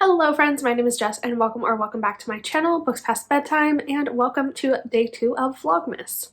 Hello friends, my name is Jess and welcome back to my channel, Books Past Bedtime, and welcome to day 2 of Vlogmas.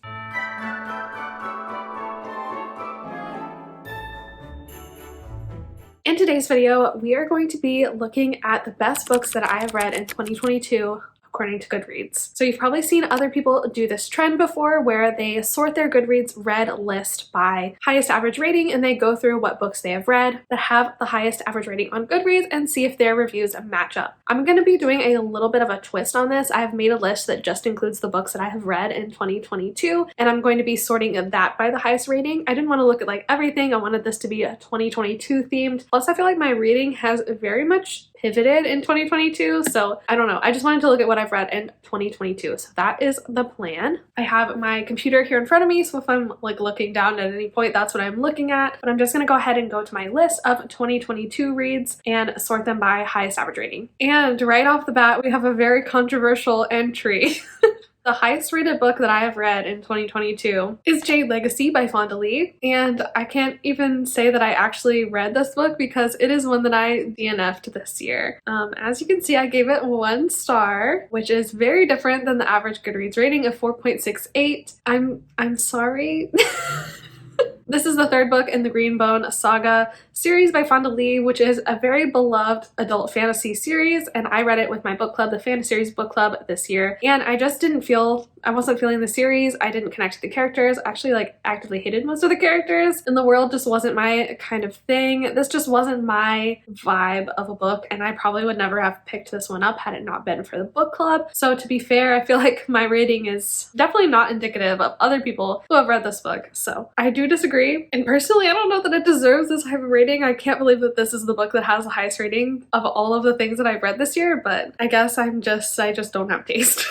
In today's video, we are going to be looking at the best books that I have read in 2022 according to Goodreads. So you've probably seen other people do this trend before where they sort their Goodreads read list by highest average rating and they go through what books they have read that have the highest average rating on Goodreads and see if their reviews match up. I'm going to be doing a little bit of a twist on this. I've made a list that just includes the books that I have read in 2022 and I'm going to be sorting that by the highest rating. I didn't want to look at like everything. I wanted this to be a 2022 themed. Plus I feel like my reading has very much pivoted in 2022, so I don't know. I just wanted to look at what I've read in 2022, so that is the plan. I have my computer here in front of me, so if I'm like looking down at any point, that's what I'm looking at, but I'm just gonna go ahead and go to my list of 2022 reads and sort them by highest average rating. And right off the bat, we have a very controversial entry. The highest rated book that I have read in 2022 is Jade Legacy by Fonda Lee, and I can't even say that I actually read this book because it is one that I DNF'd this year. As you can see, I gave it 1 star, which is very different than the average Goodreads rating of 4.68. I'm sorry. This is the 3rd book in the Greenbone Saga series by Fonda Lee, which is a very beloved adult fantasy series, and I read it with my book club, the Fantasy Series Book Club, this year, and I just didn't feel, I wasn't feeling the series. I didn't connect to the characters. I actually like actively hated most of the characters, and the world just wasn't my kind of thing. This just wasn't my vibe of a book, and I probably would never have picked this one up had it not been for the book club. So to be fair, I feel like my rating is definitely not indicative of other people who have read this book, so I do disagree. And personally, I don't know that it deserves this type of rating. I can't believe that this is the book that has the highest rating of all of the things that I've read this year, but I guess I just don't have taste.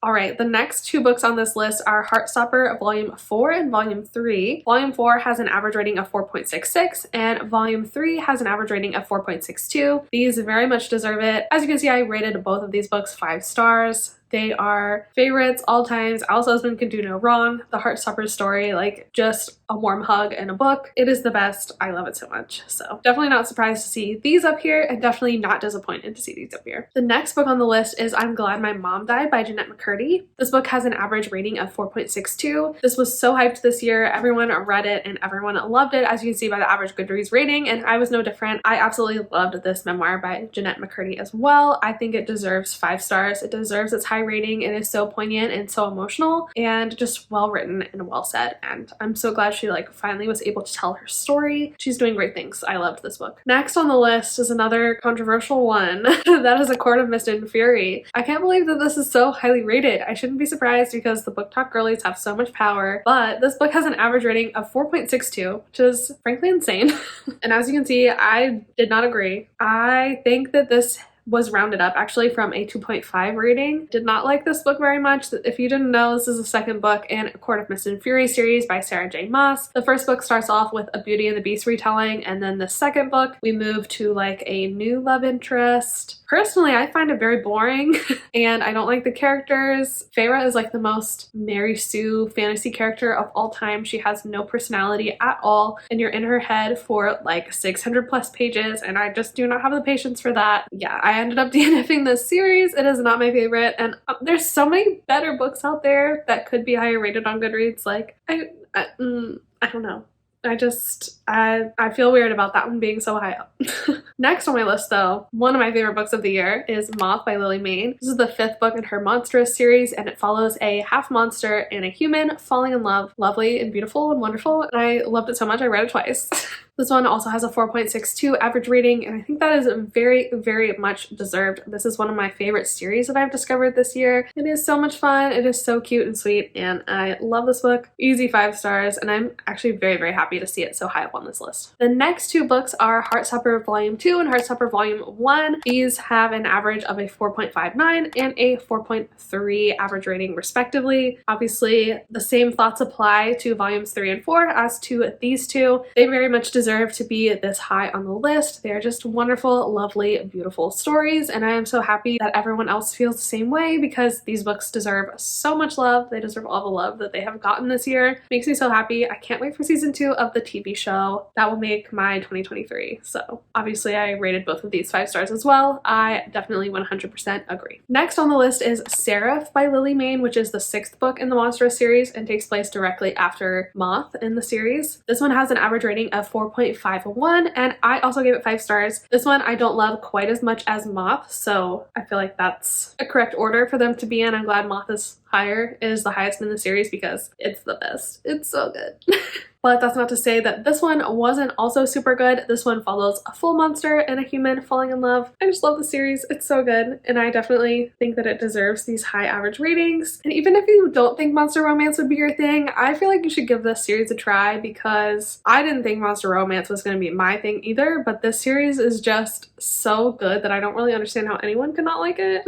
Alright, the next 2 books on this list are Heartstopper Volume 4 and Volume 3. Volume 4 has an average rating of 4.66 and Volume 3 has an average rating of 4.62. These very much deserve it. As you can see, I rated both of these books 5 stars. They are favorites all times. Alice Husband Can Do No Wrong. The Heartstopper story, like just a warm hug in a book. It is the best. I love it so much. So definitely not surprised to see these up here and definitely not disappointed to see these up here. The next book on the list is I'm Glad My Mom Died by Jeanette McCurdy. This book has an average rating of 4.62. This was so hyped this year. Everyone read it and everyone loved it, as you can see by the average Goodreads rating, and I was no different. I absolutely loved this memoir by Jeanette McCurdy as well. I think it deserves 5 stars. It deserves its high rating. It is so poignant and so emotional and just well written and well said, and I'm so glad she like finally was able to tell her story. She's doing great things. I loved this book. Next on the list is another controversial one. That is A Court of Mist and Fury. I can't believe that this is so highly rated. I shouldn't be surprised because the Book Talk girlies have so much power, but this book has an average rating of 4.62, which is frankly insane. And as you can see, I did not agree. I think that this was rounded up actually from a 2.5 rating. Did not like this book very much. If you didn't know, this is the 2nd book in A Court of Mist and Fury series by Sarah J. Maas. The 1st book starts off with a Beauty and the Beast retelling, and then the 2nd book we move to like a new love interest. Personally, I find it very boring and I don't like the characters. Feyre is like the most Mary Sue fantasy character of all time. She has no personality at all and you're in her head for like 600 plus pages and I just do not have the patience for that. Yeah, I ended up DNFing this series. It is not my favorite, and there's so many better books out there that could be higher rated on Goodreads. Like, I don't know. I feel weird about that one being so high up. Next on my list though, one of my favorite books of the year is Moth by Lily Mayne. This is the 5th book in her Monstrous series and it follows a half monster and a human falling in love. Lovely and beautiful and wonderful, and I loved it so much I read it twice. This one also has a 4.62 average rating, and I think that is very, very much deserved. This is one of my favorite series that I've discovered this year. It is so much fun. It is so cute and sweet, and I love this book. Easy 5 stars, and I'm actually very, very happy to see it so high up on this list. The next 2 books are Heartstopper Volume 2 and Heartstopper Volume 1. These have an average of a 4.59 and a 4.3 average rating respectively. Obviously, the same thoughts apply to Volumes 3 and 4 as to these 2. They very much deserve deserve to be this high on the list. They are just wonderful, lovely, beautiful stories, and I am so happy that everyone else feels the same way because these books deserve so much love. They deserve all the love that they have gotten this year. Makes me so happy. I can't wait for season 2 of the TV show. That will make my 2023. So obviously I rated both of these 5 stars as well. I definitely 100% agree. Next on the list is Seraph by Mayne, which is the 6th book in the Monstrous series and takes place directly after Moth in the series. This one has an average rating of 4.51 and I also gave it 5 stars. This one I don't love quite as much as Moth, so I feel like that's a correct order for them to be in. I'm glad Moth is the highest in the series because it's the best. It's so good. But that's not to say that this one wasn't also super good. This one follows a full monster and a human falling in love. I just love the series. It's so good. And I definitely think that it deserves these high average ratings. And even if you don't think monster romance would be your thing, I feel like you should give this series a try because I didn't think monster romance was going to be my thing either. But this series is just so good that I don't really understand how anyone could not like it.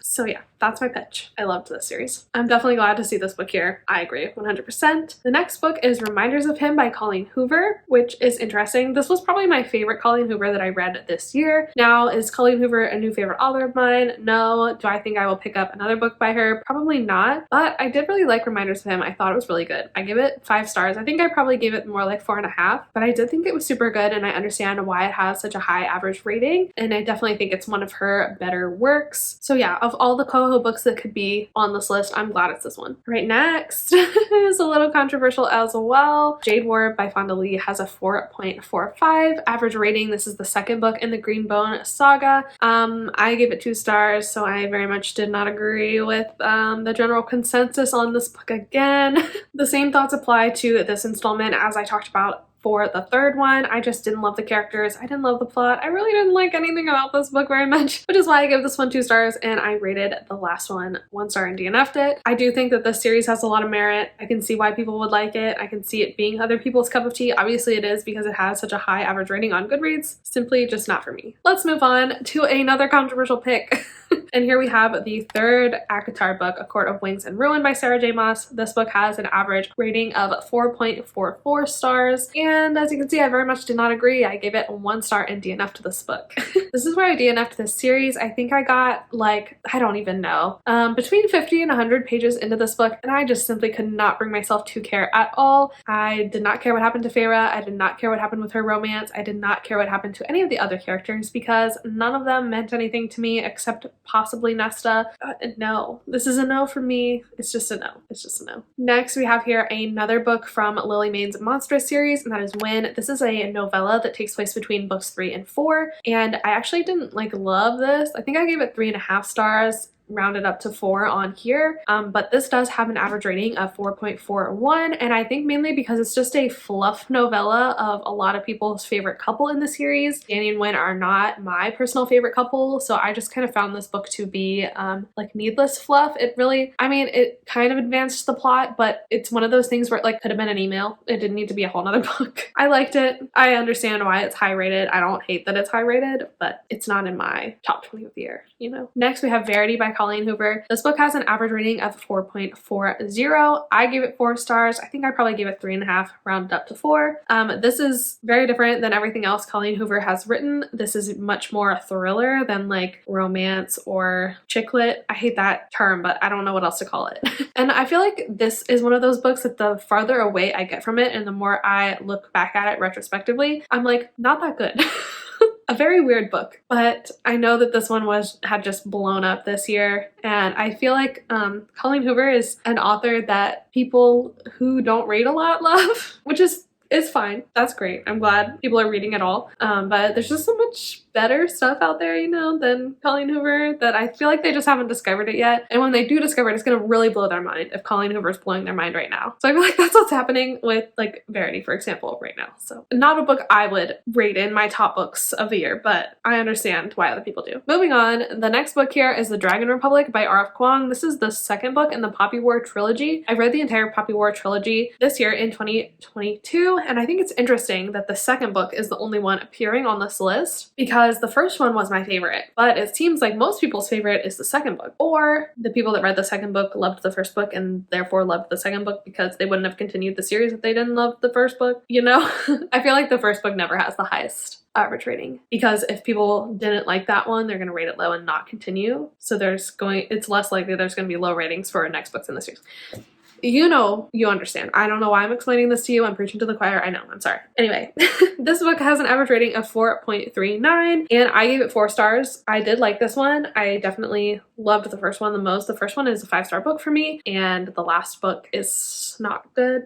So yeah, that's my pitch. I loved this series. I'm definitely glad to see this book here. I agree 100%. The next book is Reminders of Him by Colleen Hoover, which is interesting. This was probably my favorite Colleen Hoover that I read this year. Now, is Colleen Hoover a new favorite author of mine? No. Do I think I will pick up another book by her? Probably not. But I did really like Reminders of Him. I thought it was really good. I give it 5 stars. I think I probably gave it more like 4.5, but I did think it was super good and I understand why it has such a high average rating. And I definitely think it's one of her better works. So yeah, of all the Coho books that could be on this list, I'm glad it's this one. Right, next is a little controversial as well. Jade by Fonda Lee has a 4.45 average rating. This is the 2nd book in the Greenbone saga. I gave it 2 stars, so I very much did not agree with the general consensus on this book again. The same thoughts apply to this installment as I talked about for the 3rd one. I just didn't love the characters. I didn't love the plot. I really didn't like anything about this book very much, which is why I gave this one 2 stars and I rated the last one 1 star and DNF'd it. I do think that this series has a lot of merit. I can see why people would like it. I can see it being other people's cup of tea. Obviously it is because it has such a high average rating on Goodreads. Simply just not for me. Let's move on to another controversial pick. And here we have the 3rd ACOTAR book, A Court of Wings and Ruin by Sarah J. Maas. This book has an average rating of 4.44 stars. And as you can see, I very much did not agree. I gave it 1 star and DNF'd this book. This is where I DNF'd this series. I think I got like, I don't even know, between 50 and 100 pages into this book. And I just simply could not bring myself to care at all. I did not care what happened to Feyre. I did not care what happened with her romance. I did not care what happened to any of the other characters because none of them meant anything to me except possibly Nesta. No, this is a no for me. It's just a no. It's just a no. Next, we have here another book from Lily Mayne's Monstrous series, and that is When. This is a novella that takes place between books 3 and 4, and I actually didn't like love this. I think I gave it 3.5 stars. Rounded up to 4 on here, but this does have an average rating of 4.41, and I think mainly because it's just a fluff novella of a lot of people's favorite couple in the series. Danny and Wynn are not my personal favorite couple, so I just kind of found this book to be like needless fluff. It really, I mean, it kind of advanced the plot, but it's one of those things where it like could have been an email. It didn't need to be a whole nother book. I liked it. I understand why it's high rated. I don't hate that it's high rated, but it's not in my top 20 of the year, you know. Next, we have Verity by Colleen Hoover. This book has an average rating of 4.40. I gave it 4 stars. I think I probably gave it 3.5, rounded up to 4. This is very different than everything else Colleen Hoover has written. This is much more a thriller than like romance or chick lit. I hate that term, but I don't know what else to call it. And I feel like this is one of those books that the farther away I get from it and the more I look back at it retrospectively, I'm like, not that good. A very weird book, but I know that this one had just blown up this year, and I feel like Colleen Hoover is an author that people who don't read a lot love, which is fine. That's great. I'm glad people are reading it all, but there's just so much better stuff out there, you know, than Colleen Hoover that I feel like they just haven't discovered it yet. And when they do discover it, it's going to really blow their mind if Colleen Hoover's blowing their mind right now. So I feel like that's what's happening with like Verity, for example, right now. So not a book I would rate in my top books of the year, but I understand why other people do. Moving on, the next book here is The Dragon Republic by R.F. Kuang. This is the 2nd book in the Poppy War trilogy. I read the entire Poppy War trilogy this year in 2022, and I think it's interesting that the 2nd book is the only one appearing on this list because because the first one was my favorite, but it seems like most people's favorite is the second book, or the people that read the second book loved the first book and therefore loved the second book because they wouldn't have continued the series if they didn't love the first book, you know? I feel like the first book never has the highest average rating, because if people didn't like that one, they're going to rate it low and not continue. So it's less likely there's going to be low ratings for next books in the series. You know, you understand. I don't know why I'm explaining this to you. I'm preaching to the choir. I know, I'm sorry. Anyway, this book has an average rating of 4.39 and I gave it 4 stars. I did like this one. I definitely loved the first one the most. The first one is a 5-star book for me, and the last book is not good.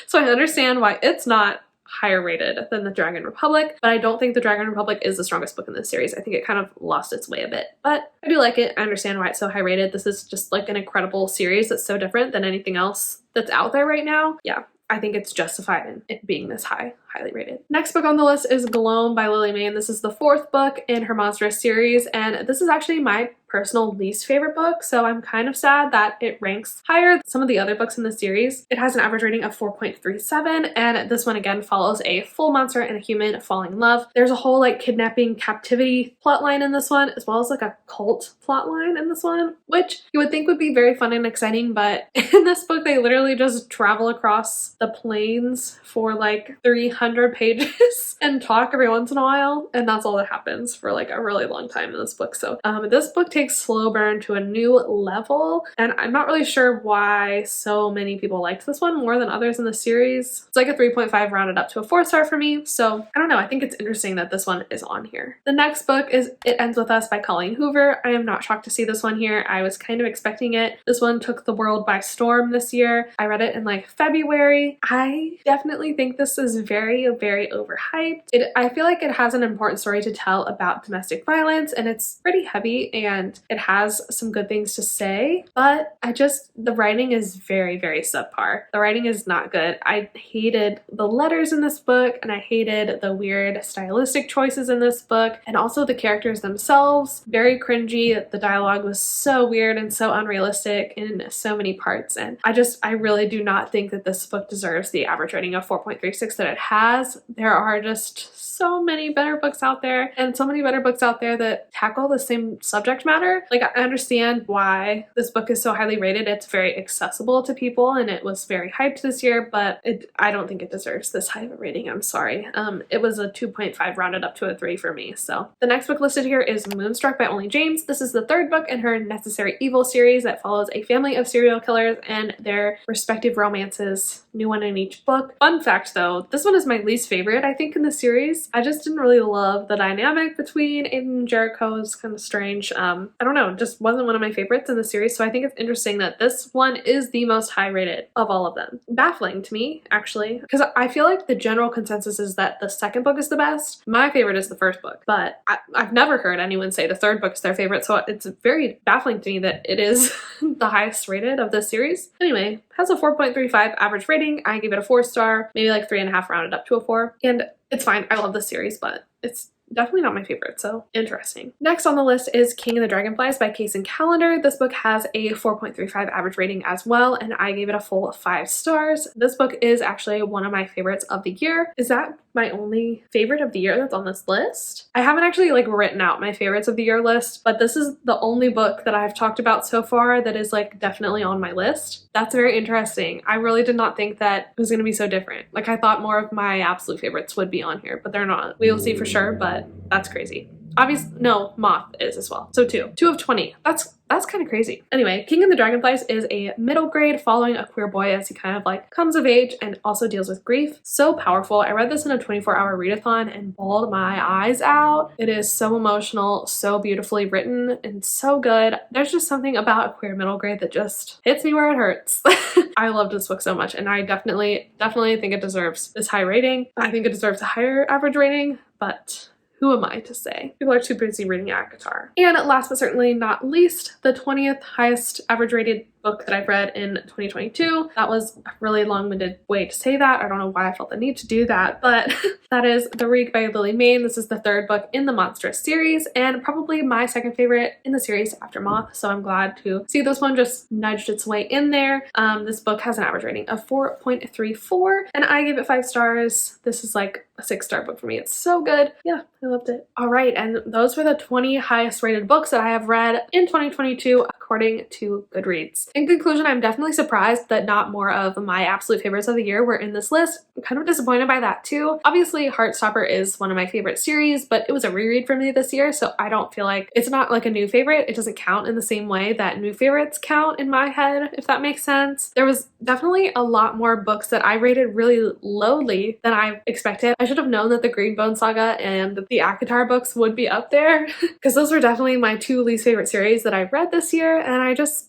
So I understand why it's not higher rated than the Dragon Republic, but I don't think the Dragon Republic is the strongest book in this series. I think it kind of lost its way a bit, but I do like it. I understand why it's so high rated. This is just like an incredible series that's so different than anything else that's out there right now. Yeah, I think it's justified in it being this highly rated. Next book on the list is Gloam by Lily Mayne. This is the 4th book in her Monstrous series, and this is actually my personal least favorite book, so I'm kind of sad that it ranks higher than some of the other books in the series. It has an average rating of 4.37, and this one again follows a full monster and a human falling in love. There's a whole like kidnapping captivity plotline in this one, as well as like a cult plotline in this one, which you would think would be very fun and exciting, but in this book they literally just travel across the plains for like 300 pages and talk every once in a while, and that's all that happens for like a really long time in this book. So this book takes slow burn to a new level, and I'm not really sure why so many people liked this one more than others in the series. It's like a 3.5 rounded up to a 4-star for me, so I don't know. I think it's interesting that this one is on here. The next book is It Ends With Us by Colleen Hoover. I am not shocked to see this one here. I was kind of expecting it. This one took the world by storm this year. I read it in like February. I definitely think this is very overhyped. I feel like it has an important story to tell about domestic violence, and it's pretty heavy and it has some good things to say, but the writing is very subpar. The writing is not good. I hated the letters in this book, and I hated the weird stylistic choices in this book, and also the characters themselves. Very cringy. The dialogue was so weird and so unrealistic in so many parts, and I really do not think that this book deserves the average rating of 4.36 that it has. There are just so many better books out there, and so many better books out there that tackle the same subject matter. Like, I understand why this book is so highly rated. It's very accessible to people, and it was very hyped this year, but I don't think it deserves this high of a rating. I'm sorry. It was a 2.5 rounded up to a 3 for me. So the next book listed here is Moonstruck by Only James. This is the 3rd book in her Necessary Evil series that follows a family of serial killers and their respective romances, new one in each book. Fun fact though, this one is my least favorite, I think, in the series. I just didn't really love the dynamic between Aiden and Jericho. It's kind of strange. I don't know, just wasn't one of my favorites in the series, so I think it's interesting that this one is the most high rated of all of them. Baffling to me, actually, because I feel like the general consensus is that the second book is the best. My favorite is the first book, but I've never heard anyone say the 3rd book is their favorite, so it's very baffling to me that it is the highest rated of this series. Anyway, has a 4.35 average rating. I give it a 4-star, maybe like 3.5 rounded up to a 4, and it's fine. I love this series, but it's definitely not my favorite, so interesting. Next on the list is King and the Dragonflies by Kaysen Callender. This book has a 4.35 average rating as well, and I gave it a full 5 stars. This book is actually one of my favorites of the year. Is that my only favorite of the year that's on this list? I haven't actually like written out my favorites of the year list, but this is the only book that I've talked about so far that is like definitely on my list. That's very interesting. I really did not think that it was going to be so different. Like, I thought more of my absolute favorites would be on here, but they're not. We will see for sure, but that's crazy. Obviously, no, Moth is as well. So 2 of 20. That's kind of crazy. Anyway, King and the Dragonflies is a middle grade following a queer boy as he kind of like comes of age and also deals with grief. So powerful. I read this in a 24-hour readathon and bawled my eyes out. It is so emotional, so beautifully written, and so good. There's just something about a queer middle grade that just hits me where it hurts. I loved this book so much, and I definitely think it deserves this high rating. I think it deserves a higher average rating, but who am I to say? People are too busy reading ACOTAR. And last but certainly not least, the 20th highest average rated book that I've read in 2022. That was a really long-winded way to say that. I don't know why I felt the need to do that, but that is The Reek by Mayne. This is the third book in the Monstrous series and probably my second favorite in the series after Moth, so I'm glad to see this one just nudged its way in there. This book has an average rating of 4.34 and I gave it 5 stars. This is like a 6-star book for me. It's so good. Yeah, I loved it. All right, and those were the 20 highest rated books that I have read in 2022 according to Goodreads. In conclusion, I'm definitely surprised that not more of my absolute favorites of the year were in this list. I'm kind of disappointed by that too. Obviously, Heartstopper is one of my favorite series, but it was a reread for me this year, so I don't feel like it's not like a new favorite. It doesn't count in the same way that new favorites count in my head, if that makes sense. There was definitely a lot more books that I rated really lowly than I expected. I should have known that the Greenbone Saga and the ACOTAR books would be up there because those were definitely my 2 least favorite series that I've read this year, and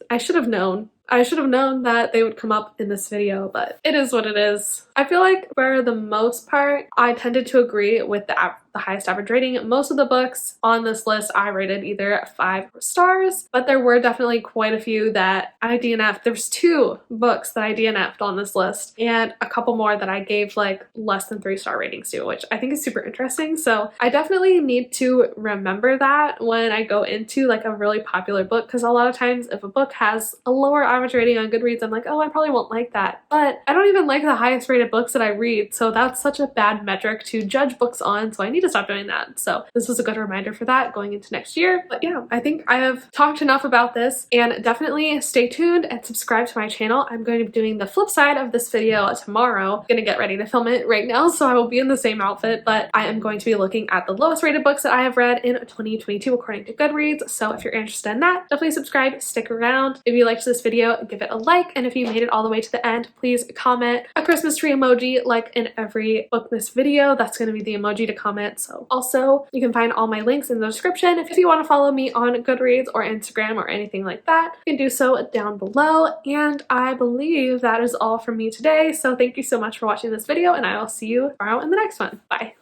I should have known. I should have known that they would come up in this video, but it is what it is. I feel like for the most part, I tended to agree with the highest average rating. Most of the books on this list I rated either 5 stars, but there were definitely quite a few that I DNF'd. There's 2 books that I DNF'd on this list and a couple more that I gave like less than 3-star ratings to, which I think is super interesting. So I definitely need to remember that when I go into like a really popular book, because a lot of times if a book has a lower average rating on Goodreads, I'm like, oh, I probably won't like that. But I don't even like the highest rated books that I read, so that's such a bad metric to judge books on, so I need to stop doing that. So this was a good reminder for that going into next year. But yeah, I think I have talked enough about this, and definitely stay tuned and subscribe to my channel. I'm going to be doing the flip side of this video tomorrow. I'm gonna get ready to film it right now, so I will be in the same outfit, but I am going to be looking at the lowest rated books that I have read in 2022 according to Goodreads. So if you're interested in that, definitely subscribe, stick around. If you liked this video, give it a like, and if you made it all the way to the end, please comment a Christmas tree emoji like in every VLOGMAS video. That's going to be the emoji to comment. So also, you can find all my links in the description. If you want to follow me on Goodreads or Instagram or anything like that, you can do so down below. And I believe that is all from me today. So thank you so much for watching this video, and I will see you tomorrow in the next one. Bye.